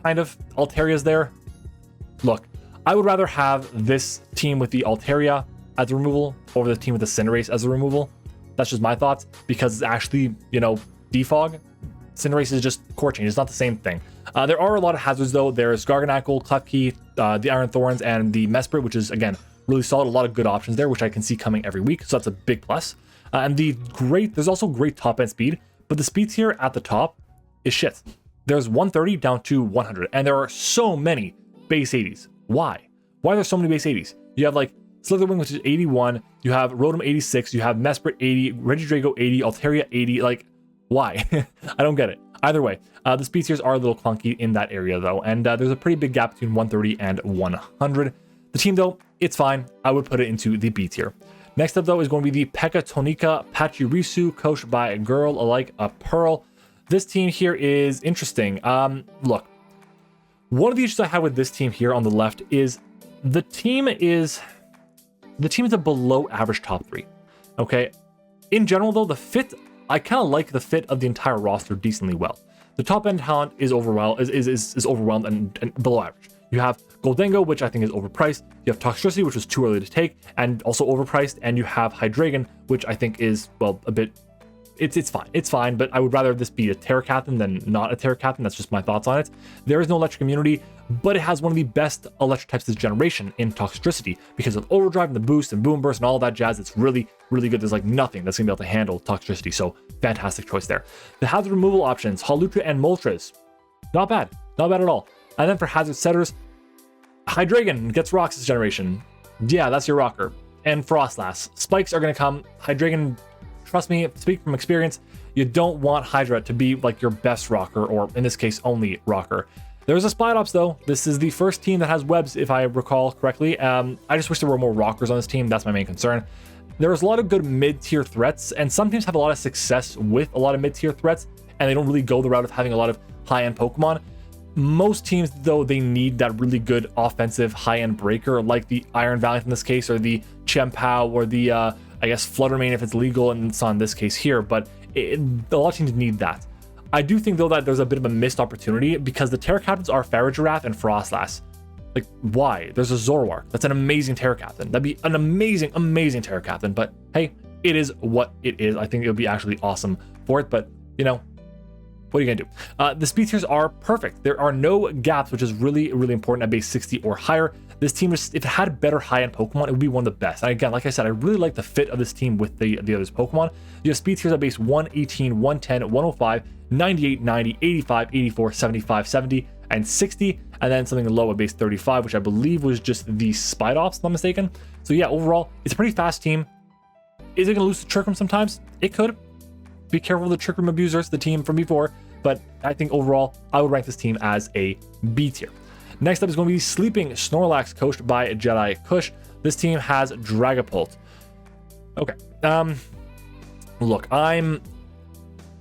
Kind of. Alteria's there. Look, I would rather have this team with the Altaria as a removal over the team with the Cinderace as a removal. That's just my thoughts because it's actually, defog. Cinderace is just core change. It's not the same thing. There are a lot of hazards though. There's Garganacl, Klefki, the Iron Thorns, and the Mesprit, which is again really solid. A lot of good options there, which I can see coming every week. So that's a big plus. And there's also great top end speed, but the speed tier at the top is shit. There's 130 down to 100, and there are so many base 80s. Why? Why are there so many base 80s? You have like Slitherwing, which is 81. You have Rotom 86. You have Mesprit 80, Regidrago 80, Altaria 80. Like, why? I don't get it. Either way, the speed tiers are a little clunky in that area though, and there's a pretty big gap between 130 and 100. The team though, it's fine. I would put it into the B tier. Next up though is going to be the Pekatonika Pachirisu, coached by a girl like a Pearl. This team here is interesting. Look, one of the issues I have with this team here on the left is the team is a below average top 3. Okay. In general though, the fit, I kind of like the fit of the entire roster decently well. The top end talent is overwhelmed and below average. You have Goldengo, which I think is overpriced. You have Toxtricity, which was too early to take and also overpriced. And you have Hydreigon, which I think is, well, a bit it's fine. It's fine, but I would rather this be a Terra Captain than not a Terra Captain. That's just my thoughts on it. There is no electric immunity, but it has one of the best electric types this generation in Toxtricity because of Overdrive and the boost and Boom Burst and all that jazz. It's really, really good. There's like nothing that's gonna be able to handle Toxtricity, so fantastic choice there. The hazard removal options, Hawlucha and Moltres, not bad at all. And then for hazard setters, Hydreigon gets rocks this generation. Yeah, that's your rocker. And Frostlass. Spikes are gonna come. Hydreigon, trust me, speak from experience, you don't want Hydra to be like your best rocker, or in this case, only rocker. There's a Spidops though. This is the first team that has webs, if I recall correctly. I just wish there were more rockers on this team. That's my main concern. There's a lot of good mid-tier threats, and some teams have a lot of success with a lot of mid-tier threats, and they don't really go the route of having a lot of high-end Pokemon. Most teams, though, they need that really good offensive high-end breaker, like the Iron Valiant in this case, or the Chien-Pao, or the, I guess, Fluttermane if it's legal, and it's on this case here, but a lot of teams need that. I do think, though, that there's a bit of a missed opportunity because the Terra Captains are Farigiraf and Frostlass. Like, why? There's a Zoroark. That's an amazing Terra Captain. That'd be an amazing, amazing Terra Captain, but hey, it is what it is. I think it would be actually awesome for it, but, you know, what are you gonna do? The speed tiers are perfect. There are no gaps, which is really, really important at base 60 or higher. This team, if it had better high-end Pokemon, it would be one of the best. And again, like I said, I really like the fit of this team with the others Pokemon. You have speed tiers at base 118, 110, 105, 98, 90, 85, 84, 75, 70, and 60, and then something low at base 35, which I believe was just the Spidops, if I'm not mistaken. So yeah, overall, it's a pretty fast team. Is it gonna lose to Trick Room sometimes? It could. Be careful of the Trick Room abusers, the team from before, but I think overall, I would rank this team as a B tier. Next up is going to be Sleeping Snorlax, coached by Jedi Kush. This team has Dragapult. Okay, look, I'm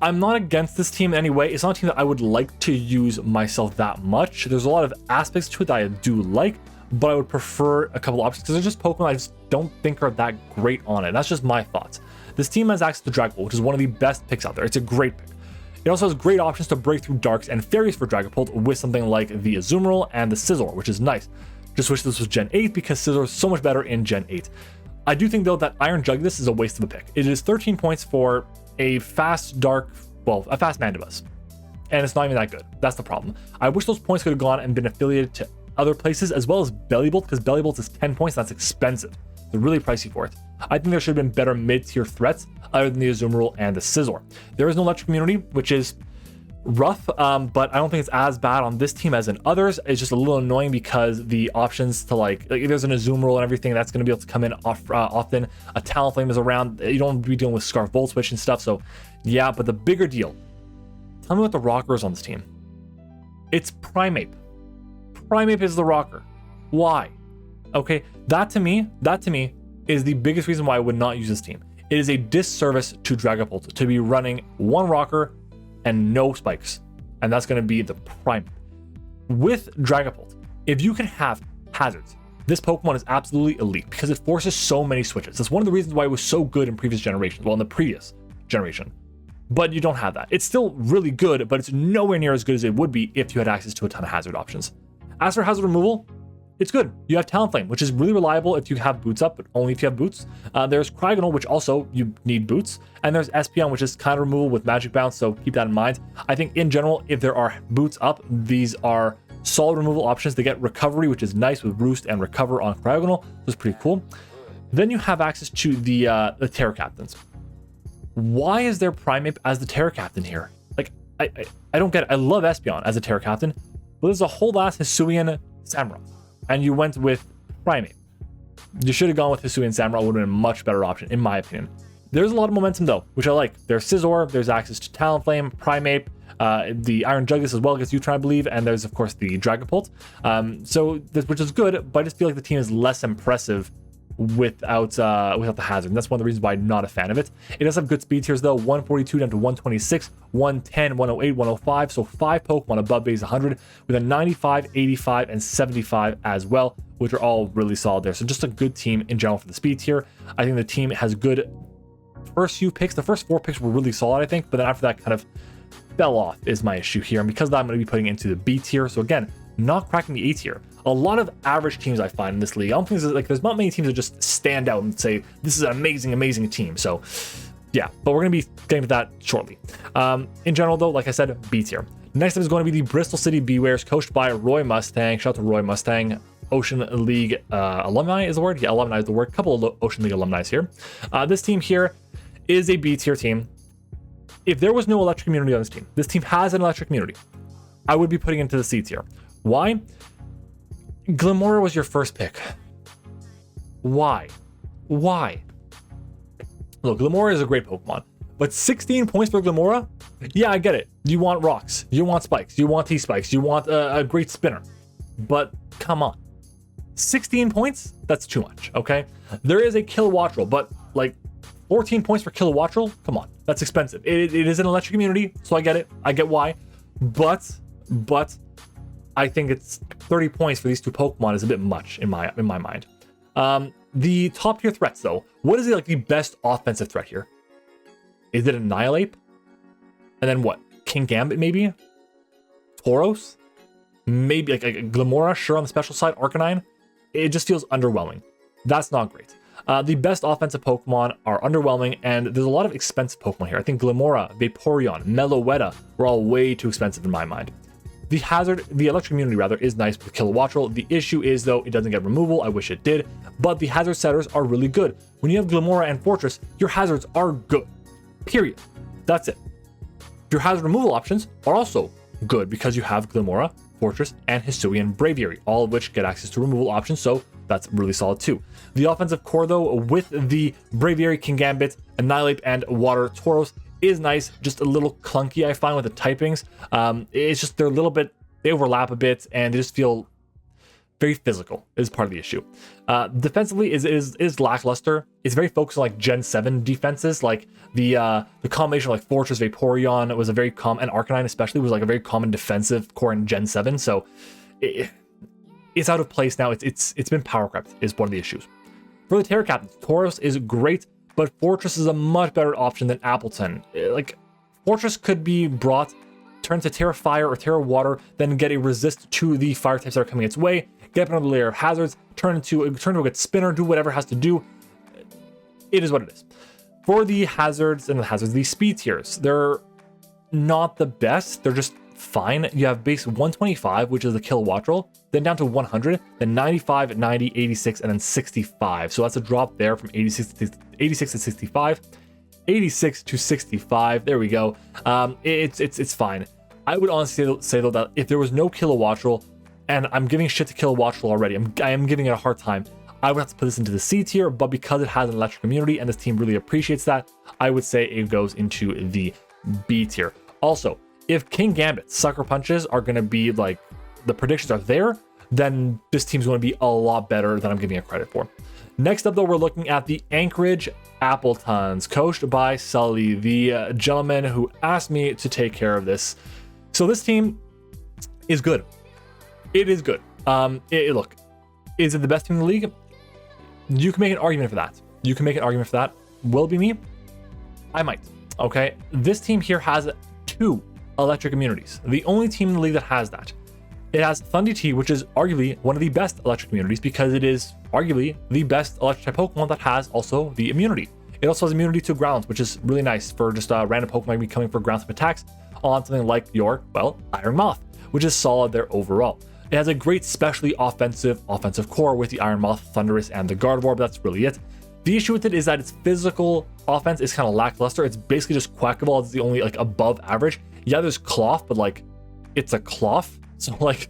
not against this team in any way. It's not a team that I would like to use myself that much. There's a lot of aspects to it that I do like, but I would prefer a couple options because they're just Pokemon I just don't think are that great on it. That's just my thoughts. This team has access to Dragapult, which is one of the best picks out there. It's a great pick. It also has great options to break through Darks and Fairies for Dragapult with something like the Azumarill and the Scizor, which is nice. Just wish this was Gen 8 because Scizor is so much better in Gen 8. I do think, though, that Iron Jugulis is a waste of a pick. It is 13 points for a fast Dark, well, a fast Mandibuzz. And it's not even that good. That's the problem. I wish those points could have gone and been affiliated to other places, as well as Bellibolt, because Bellibolt is 10 points, and that's expensive. They're really pricey for it. I think there should have been better mid-tier threats other than the Azumarill and the Scizor. There is no electric immunity, which is rough, but I don't think it's as bad on this team as in others. It's just a little annoying because the options to like there's an Azumarill and everything that's going to be able to come in often. A Talonflame is around. You don't be dealing with Scarf Volt Switch and stuff. So yeah, but the bigger deal, tell me what the rocker is on this team. It's Primeape. Primeape is the rocker. Why? Okay, that to me is the biggest reason why I would not use this team. It is a disservice to Dragapult to be running one rocker and no spikes, and that's going to be the prime. With Dragapult, if you can have hazards, this Pokemon is absolutely elite because it forces so many switches. That's one of the reasons why it was so good in previous generations, well, in the previous generation. But you don't have that. It's still really good, but it's nowhere near as good as it would be if you had access to a ton of hazard options. As for hazard removal, it's good. You have Talonflame, which is really reliable if you have boots up, but only if you have boots. There's Cryogonal, which also you need boots. And there's Espeon, which is kind of removal with Magic Bounce, so keep that in mind. I think in general, if there are boots up, these are solid removal options. They get Recovery, which is nice with Roost and Recover on Cryogonal. That's pretty cool. Then you have access to the Terra Captains. Why is there Primeape as the Terra Captain here? Like, I don't get it. I love Espeon as a Terra Captain, but there's a whole ass Hisuian Samurott. And you went with Primeape. You should have gone with Hisuian Samurott, would have been a much better option, in my opinion. There's a lot of momentum, though, which I like. There's Scizor, there's access to Talonflame, Primeape, the Iron Jugulis as well gets U-Turn, I believe, and there's, of course, the Dragapult. Which is good, but I just feel like the team is less impressive without the hazard. And that's one of the reasons why I'm not a fan of it. It does have good speed tiers, though. 142 down to 126, 110, 108, 105. So 5 Pokemon above base 100 with a 95, 85, and 75 as well, which are all really solid there. So just a good team in general for the speed tier. I think the team has good first few picks. The first 4 picks were really solid, I think, but then after that kind of fell off is my issue here. And because of that, I'm going to be putting it into the B tier. So again, not cracking the A tier. A lot of average teams I find in this league. I don't think there's not many teams that just stand out and say, this is an amazing, amazing team. So Yeah, but we're going to be getting to that shortly. In general, though, like I said, B tier. Next up is going to be the Bristol City B-Wares, coached by Roy Mustang. Shout out to Roy Mustang. Ocean League alumni is the word. Yeah, alumni is the word. Couple of Ocean League alumni here. This team here is a B tier team. If there was no electric immunity on this team has an electric immunity. I would be putting it into the C tier. Why? Glimmora was your first pick. Why? Look, Glimmora is a great Pokemon, but 16 points for Glimmora? Yeah, I get it. You want rocks, you want spikes, you want T-spikes, you want a great spinner. But come on. 16 points? That's too much, okay? There is a Kilowattrel, but like 14 points for Kilowattrel? Come on, that's expensive. It is an electric immunity, so I get it. I get why. But I think it's 30 points for these two Pokemon is a bit much in my mind. The top tier threats though, what is like the best offensive threat here? Is it Annihilape? And then what? King Gambit maybe? Tauros? Maybe like a Glimmora, sure, on the special side, Arcanine. It just feels underwhelming. That's not great. The best offensive Pokemon are underwhelming, and there's a lot of expensive Pokemon here. I think Glimmora, Vaporeon, Meloetta were all way too expensive in my mind. The electric immunity rather, is nice with Kilowattrel. The issue is though, it doesn't get removal. I wish it did, but the hazard setters are really good. When you have Glimmora and Fortress, your hazards are good. Period. That's it. Your hazard removal options are also good because you have Glimmora, Fortress, and Hisuian Braviary, all of which get access to removal options, so that's really solid too. The offensive core though, with the Braviary, Kingambit, Annihilape, and Water Tauros is nice, just a little clunky I find with the typings. It's just they're a little bit, they overlap a bit, and they just feel very physical is part of the issue. Defensively is lackluster. It's very focused on like Gen 7 defenses, like the combination of like Fortress, Vaporeon was a very common, and Arcanine especially was like a very common defensive core in Gen 7. So it's out of place now. It's been power crept is one of the issues. For the Terra Captains, Tauros is great, but Fortress is a much better option than Appleton. Like Fortress could be brought, turn to Terra Fire or Terra Water, then get a resist to the fire types that are coming its way, get another layer of hazards, turn into a good spinner, do whatever it has to do. It is what it is. For the hazards, the speed tiers, they're not the best. They're just fine. You have base 125, which is the Kilowattrel, then down to 100, then 95, 90, 86, and then 65. So that's a drop there from 86 to 65. 86 to 65. There we go. It's fine. I would honestly say though that if there was no Kilowattrel, and I'm giving shit to Kilowattrel already, I am giving it a hard time, I would have to put this into the C tier, but because it has an electric immunity and this team really appreciates that, I would say it goes into the B tier. Also, if King Gambit Sucker Punches are going to be like, the predictions are there, then this team's going to be a lot better than I'm giving it credit for. Next up though, we're looking at the Anchorage Appletons, coached by Sully, the gentleman who asked me to take care of this. So this team is good. It is good. Look, is it the best team in the league? You can make an argument for that. Will it be me? I might. Okay. This team here has 2 electric immunities. The only team in the league that has that. It has Thundee, which is arguably one of the best electric immunities because it is arguably the best electric type Pokemon that has also the immunity. It also has immunity to grounds, which is really nice for just a random Pokemon be coming for ground type attacks on something like your, well, Iron Moth, which is solid there overall. It has a great specially offensive core with the Iron Moth, Thundurus, and the Gardevoir, but that's really it. The issue with it is that its physical offense is kind of lackluster. It's basically just Quackable. It's the only like above average. Yeah, there's Cloth, but like it's a Cloth. So like,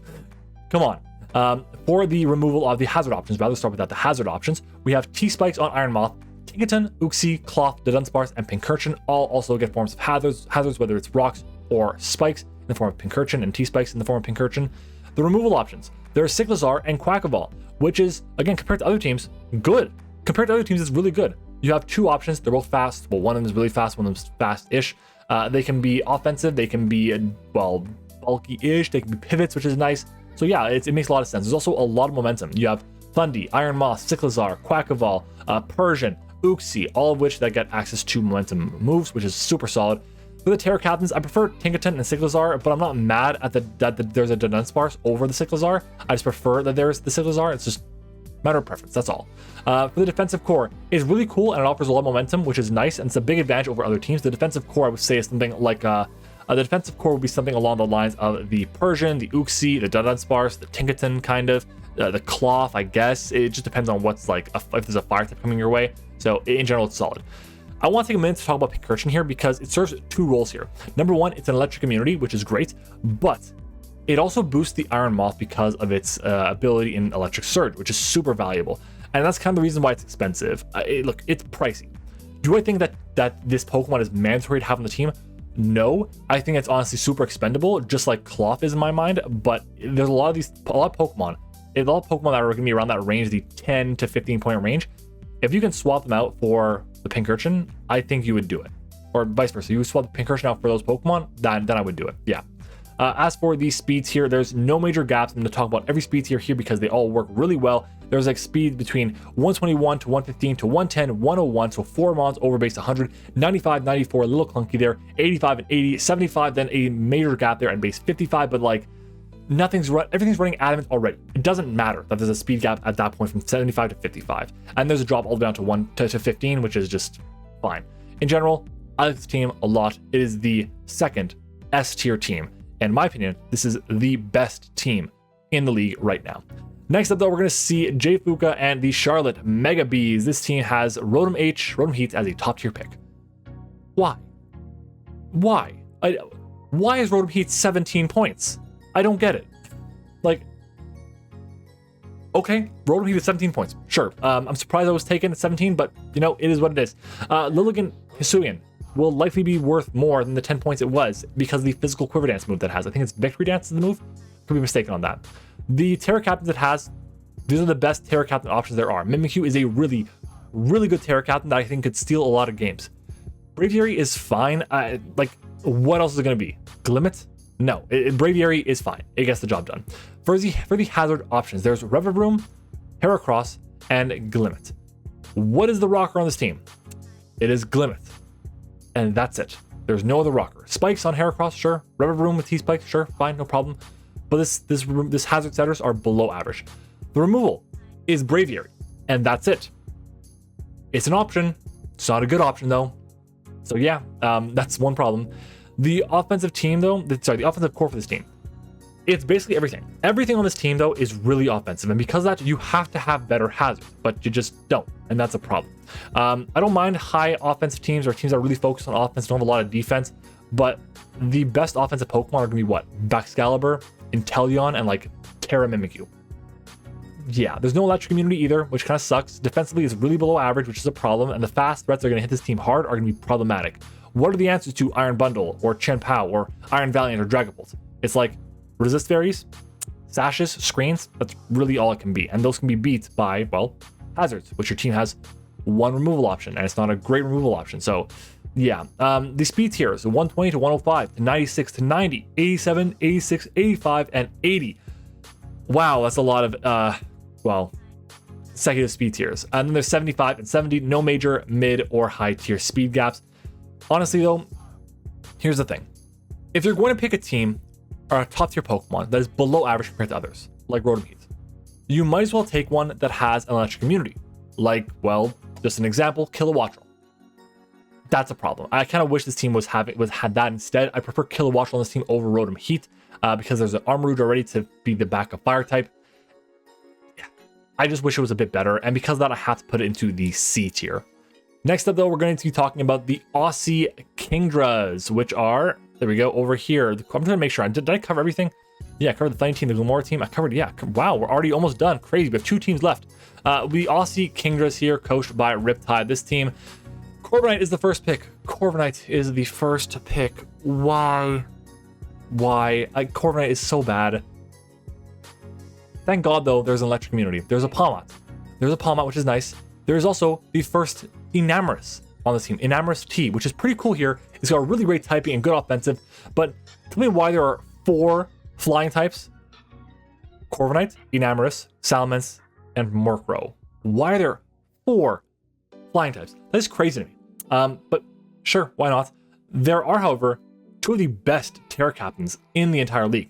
come on. For the removal of the hazard options, rather start with that, the hazard options, we have T-Spikes on Iron Moth, Tinkaton, Uxie, Cloth, Dunsparce, and Pincurchin all also get forms of hazards, whether it's rocks or spikes in the form of Pincurchin and T-Spikes in the form of Pincurchin. The removal options, there's Cyclizar and Quackable, which is, again, compared to other teams, good. Compared to other teams, it's really good. You have 2 options. They're both fast. Well, one of them is really fast, one of them is fast-ish. They can be offensive. They can be, well, bulky-ish. They can be pivots, which is nice. So yeah, it makes a lot of sense. There's also a lot of momentum. You have Thundee, Iron Moth, Cyclizar, Quackable, Persian, Uxie, all of which that get access to momentum moves, which is super solid. For the Terra Captains, I prefer Tinkaton and Cyclizar, but I'm not mad at that there's a Dunsparce over the Cyclizar. I just prefer that there's the Cyclizar. It's just Matter of preference, that's all. For the defensive core, it's really cool and it offers a lot of momentum, which is nice, and it's a big advantage over other teams. The defensive core, I would say, is something like the defensive core would be something along the lines of the Persian, the Uxie, the Dudunsparce, the Tinkaton, kind of, the Cloth, I guess. It just depends on what's like, if there's a fire type coming your way. So in general, it's solid. I want to take a minute to talk about Pincurchin here because it serves two roles here. Number one, it's an electric immunity, which is great, but it also boosts the Iron Moth because of its ability in Electric Surge, which is super valuable. And that's kind of the reason why it's expensive. Look, it's pricey. Do I think that this Pokemon is mandatory to have on the team? No. I think it's honestly super expendable, just like Cloth is in my mind, but there's a lot of Pokemon that are going to be around that range, the 10 to 15 point range. If you can swap them out for the Pincurchin, I think you would do it. Or vice versa. You would swap the Pincurchin out for those Pokemon, then I would do it. Yeah. As for the speeds here, there's no major gaps. I'm going to talk about every speed tier here because they all work really well. There's like speeds between 121 to 115 to 110, 101, so 4 mons over base 100, 95, 94, a little clunky there, 85 and 80, 75, then a major gap there and base 55, but like everything's running adamant already. It doesn't matter that there's a speed gap at that point from 75 to 55, and there's a drop all the way down to 15, which is just fine. In general, I like this team a lot. It is the second S tier team. In my opinion, this is the best team in the league right now. Next up, though, we're going to see Jay Fuka and the Charlotte Mega Bees. This team has Rotom Heat as a top tier pick. Why? Why is Rotom Heat 17 points? I don't get it. Like, okay, Rotom Heat is 17 points. Sure. I'm surprised I was taken at 17, but you know, it is what it is. Lilligant Hisuian will likely be worth more than the 10 points it was because of the physical Quiver Dance move that it has. I think it's Victory Dance is the move. Could be mistaken on that. The Terra Captains it has, these are the best Terra Captain options there are. Mimikyu is a really, really good Terra Captain that I think could steal a lot of games. Braviary is fine. Like, what else is it going to be? Glimmet? No, Braviary is fine. It gets the job done. For the hazard options, there's Revavroom, Heracross, and Glimmet. What is the rocker on this team? It is Glimmet. And that's it. There's no other rocker. Spikes on Heracross, sure. Revavroom with T-Spike, sure, fine, no problem. But this hazard setters are below average. The removal is Braviary, and that's it. It's an option. It's not a good option though. So yeah, that's one problem. The offensive team though, the offensive core for this team, it's basically everything. Everything on this team though is really offensive, and because of that, you have to have better hazards, but you just don't, and that's a problem. I don't mind high offensive teams or teams that are really focused on offense, don't have a lot of defense, but the best offensive Pokemon are gonna be what? Baxcalibur, Inteleon, and like Terra Mimikyu. Yeah, there's no electric immunity either, which kind of sucks. Defensively is really below average, which is a problem, and the fast threats that are going to hit this team hard are going to be problematic. What are the answers to Iron Bundle, or Chien-Pao, or Iron Valiant, or Dragapult? It's like resist fairies, sashes, screens, that's really all it can be, and those can be beat by, well, hazards, which your team has one removal option, and it's not a great removal option, so yeah. The speed tiers, 120 to 105 to 96 to 90, 87, 86, 85, and 80. Wow, that's a lot of, well, consecutive speed tiers. And then there's 75 and 70, no major, mid, or high tier speed gaps. Honestly though, here's the thing. If you're going to pick a team or a top tier Pokemon that is below average compared to others, like Rotom Heat, you might as well take one that has an electric immunity. Like, well, just an example, Kilowattrel. That's a problem. I kind of wish this team had that instead. I prefer Kilowattrel on this team over Rotom Heat because there's an Armarouge already to be the backup fire type. Yeah, I just wish it was a bit better, and because of that, I have to put it into the C tier. Next up, though, we're going to be talking about the Aussie Kingdras, which are, there we go, over here. I'm going to make sure. Did I cover everything? Yeah, I covered the Fighting team, the Glamora team. I covered, yeah. Wow, we're already almost done. Crazy. We have 2 teams left. The Aussie Kingdras here, coached by Riptide. This team, Corviknight is the first pick. Corviknight is the first pick. Why? Corviknight is so bad. Thank God, though, there's an electric immunity. There's a Palmot. Which is nice. There's also the first Enamorus on this team, Enamorus T, which is pretty cool here. It's got really great typing and good offensive, but tell me why there are 4 flying types. Corviknight, Enamorus, Salamence, and Murkrow. Why are there 4 flying types? That is crazy to me. But sure, why not? There are, however, 2 of the best Terra Captains in the entire league.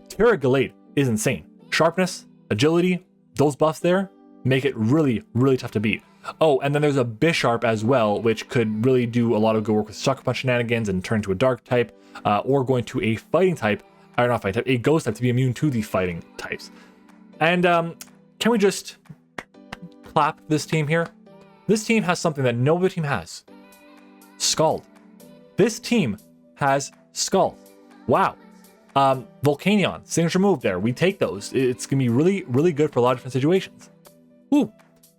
Terra Gallade is insane. Sharpness, agility, those buffs there, make it really, really tough to beat. Oh, and then there's a Bisharp as well, which could really do a lot of good work with Sucker Punch shenanigans and turn into a Dark type, or going to a Fighting type, or not Fighting type, a Ghost type to be immune to the Fighting types. And can we just clap this team here? This team has something that no other team has. Scald. This team has Scald. Wow. Volcanion, signature move there. We take those. It's going to be really, really good for a lot of different situations. Woo.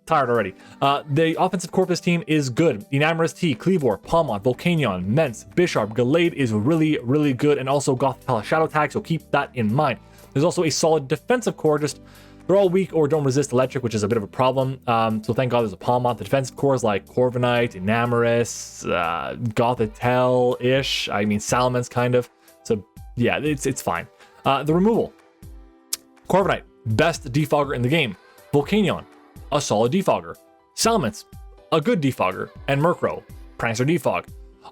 Tired already. The offensive core of this team is good. Enamorous T, Cleavor, Palmon, Volcanion, Mence, Bisharp, Gallade is really, really good, and also Gothitelle Shadow Tag, so keep that in mind. There's also a solid defensive core, just they're all weak or don't resist electric, which is a bit of a problem. So thank God there's a Palmon. The defensive cores like Corviknight, Enamorous, Gothitelle-ish, I mean Salamence kind of. So yeah, it's fine. The removal. Corviknight, best defogger in the game. Volcanion, a solid defogger. Salamence, a good defogger. And Murkrow, Prancer defog.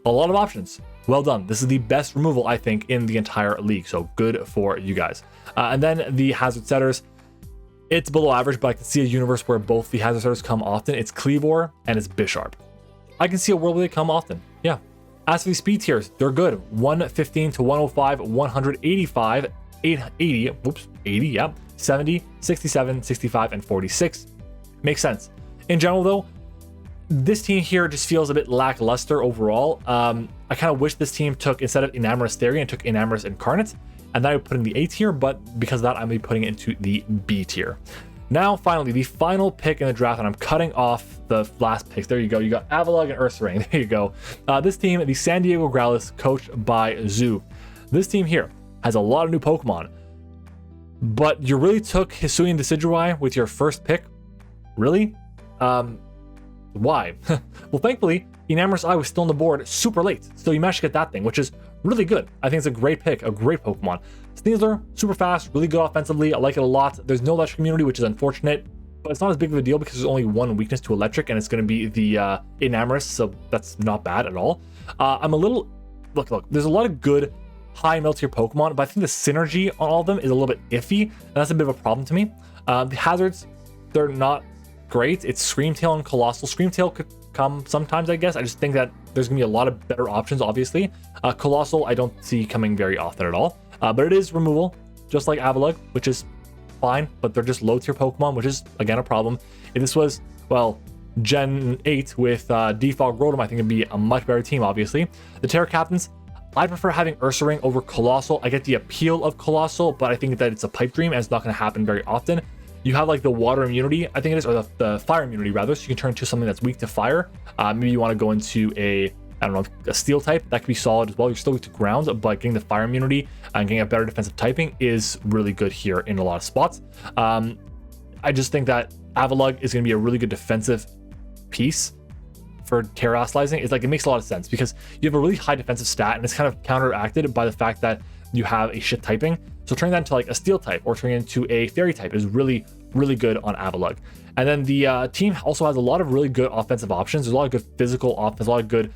A lot of options. Well done. This is the best removal, I think, in the entire league. So good for you guys. And then the hazard setters. It's below average, but I can see a universe where both the hazard setters come often. It's Cleavor and it's Bisharp. I can see a world where they come often. Yeah. As for the speed tiers, they're good. 115 to 105, 185, 80, whoops, 80, yeah, 70, 67, 65, and 46. Makes sense. In general, though, this team here just feels a bit lackluster overall. I kind of wish this team took, instead of Enamorous Therian, took Enamorous Incarnate, and then I would put in the A tier, but because of that, I'm going to be putting it into the B tier. Now, finally, the final pick in the draft, and I'm cutting off the last picks. There you go. You got Avalugg and Ursaring. There you go. This team, the San Diego Growlithe, coached by Zoo. This team here has a lot of new Pokemon, but you really took Hisuian Decidueye with your first pick? Really? Why? Well, thankfully, Enamorous Eye was still on the board super late, so you managed to get that thing, which is really good. I think it's a great pick, a great Pokemon. Sneasler, super fast, really good offensively. I like it a lot. There's no electric immunity, which is unfortunate, but it's not as big of a deal because there's only one weakness to electric, and it's going to be the Enamorous, so that's not bad at all. I'm a little... Look, there's a lot of good high melt tier Pokemon, but I think the synergy on all of them is a little bit iffy, and that's a bit of a problem to me. The hazards, they're not great. It's Screamtail and Colossal. Screamtail could come sometimes, I guess. I just think that there's gonna be a lot of better options, obviously. Colossal, I don't see coming very often at all. But it is removal, just like Avalugg, which is fine, but they're just low tier Pokemon, which is, again, a problem. If this was, well, Gen 8 with Defog Rotom, I think it'd be a much better team, obviously. The Terra Captains, I prefer having Ursaring over Colossal. I get the appeal of Colossal, but I think that it's a pipe dream and it's not going to happen very often. You have like the water immunity, I think it is, or the fire immunity rather, so you can turn into something that's weak to fire. Maybe you want to go into a steel type. That could be solid as well. You're still weak to ground, but getting the fire immunity and getting a better defensive typing is really good here in a lot of spots. I just think that Avalugg is going to be a really good defensive piece for terrestrializing. It's like, it makes a lot of sense because you have a really high defensive stat and it's kind of counteracted by the fact that you have a shit typing. So turning that into like a steel type or turning it into a fairy type is really, really good on Avalugg. And then the team also has a lot of really good offensive options. There's a lot of good physical offense, a lot of good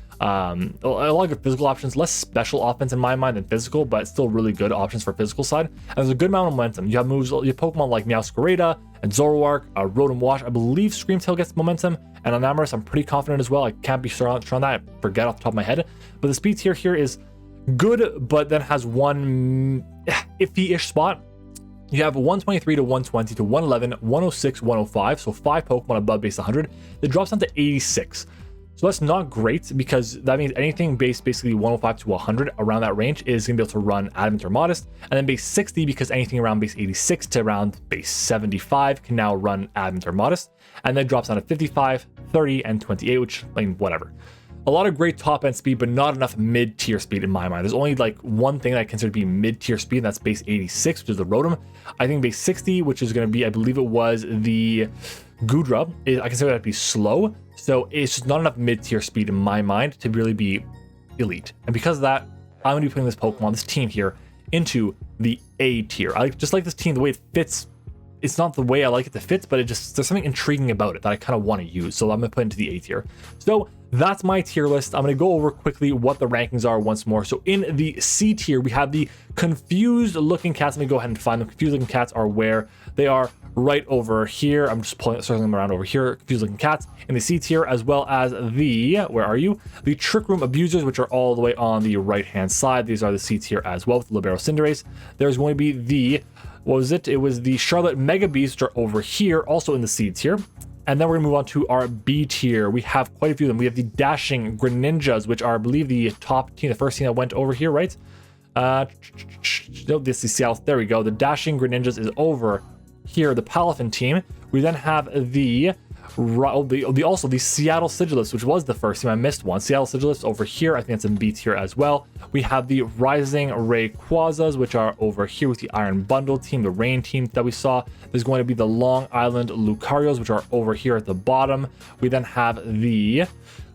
physical options, less special offense in my mind than physical, but still really good options for physical side. And there's a good amount of momentum. You have moves, you have Pokemon like Meowscarada and Zoroark, Rotom Wash. I believe Screamtail gets momentum, and on Enamorous, I'm pretty confident as well. I can't be sure on that. I forget off the top of my head. But the speed tier here is good, but then has one iffy-ish spot. You have 123 to 120 to 111, 106, 105, so 5 Pokemon above base 100. It drops down to 86. So that's not great because that means anything base basically 105 to 100 around that range is going to be able to run Adamant or Modest. And then base 60, because anything around base 86 to around base 75 can now run Adamant or Modest. And then drops down to 55, 30, and 28, which, I mean, whatever. A lot of great top end speed, but not enough mid tier speed in my mind. There's only like one thing that I consider to be mid tier speed, and that's base 86, which is the Rotom. I think base 60, which is going to be, I believe it was the Goodra, I consider that to be slow. So it's just not enough mid tier speed in my mind to really be elite. And because of that, I'm going to be putting this Pokemon, this team here, into the A tier. I just like this team, the way it fits. It's not the way I like it to fit, but it just, there's something intriguing about it that I kind of want to use. So I'm going to put it into the A tier. So that's my tier list. I'm going to go over quickly what the rankings are once more. So in the C tier, we have the confused looking cats. Let me go ahead and find them. Confused looking cats are where they are right over here. I'm just circling them around over here. Confused looking cats in the C tier, as well as the, where are you? The Trick Room Abusers, which are all the way on the right-hand side. These are the C tier as well, with Libero Cinderace. There's going to be the, what was it? It was the Charlotte Mega Beasts, which are over here, also in the C tier. And then we're gonna move on to our B tier. We have quite a few of them. We have the Dashing Greninjas, which are, I believe, the top team, the first team that went over here, right? No, this is South. There we go. The Dashing Greninjas is over here, the Palafin team. We then have the also the Seattle Sigilifts, which was the first team. I missed one. Seattle Sigilifts over here. I think it's in B tier as well. We have the Rising Rayquazas, which are over here with the Iron Bundle team, the Rain team that we saw. There's going to be the Long Island Lucarios, which are over here at the bottom. We then have the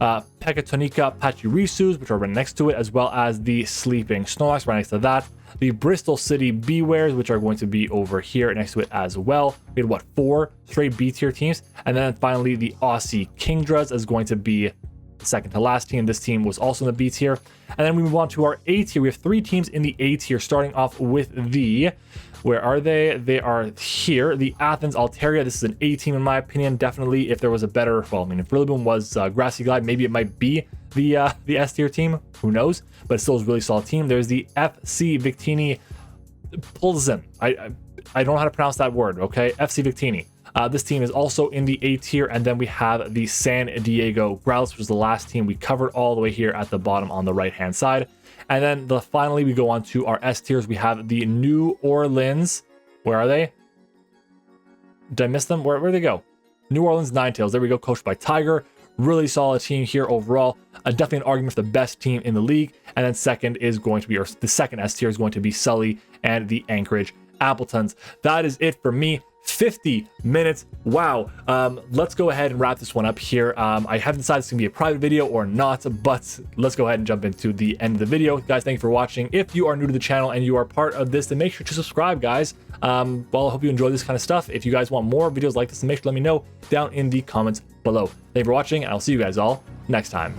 Pekatonika Pachirisus, which are right next to it, as well as the Sleeping Snorlax right next to that. The Bristol City Bewares, which are going to be over here next to it as well. We had, what, 4 straight B tier teams? And then finally, the Aussie Kingdras is going to be the second to last team. This team was also in the B tier. And then we move on to our A tier. We have 3 teams in the A tier, starting off with the, where are they? They are here, the Athens Altaria. This is an A team in my opinion. Definitely, if there was a better, well, I mean, if Rillaboom was Grassy Glide, maybe it might be the S tier team. Who knows? But it still is a really solid team. There's the FC Victini Pulsen. I don't know how to pronounce that word, okay? FC Victini. This team is also in the A tier. And then we have the San Diego Growlithe, which was the last team we covered all the way here at the bottom on the right-hand side. And then finally, we go on to our S tiers. We have the New Orleans. Where are they? Did I miss them? Where they go? New Orleans Ninetales. There we go, coached by Tiger. Really solid team here overall. Definitely an argument for the best team in the league. And then second is going to be, or the second S tier is going to be Sully and the Anchorage Appletons. That is it for me. 50 minutes. Wow. Let's go ahead and wrap this one up here. I haven't decided if it's gonna be a private video or not, but let's go ahead and jump into the end of the video. Guys, thank you for watching. If you are new to the channel and you are part of this, then make sure to subscribe, guys. Well, I hope you enjoy this kind of stuff. If you guys want more videos like this, then make sure to let me know down in the comments below. Thank you for watching, and I'll see you guys all next time.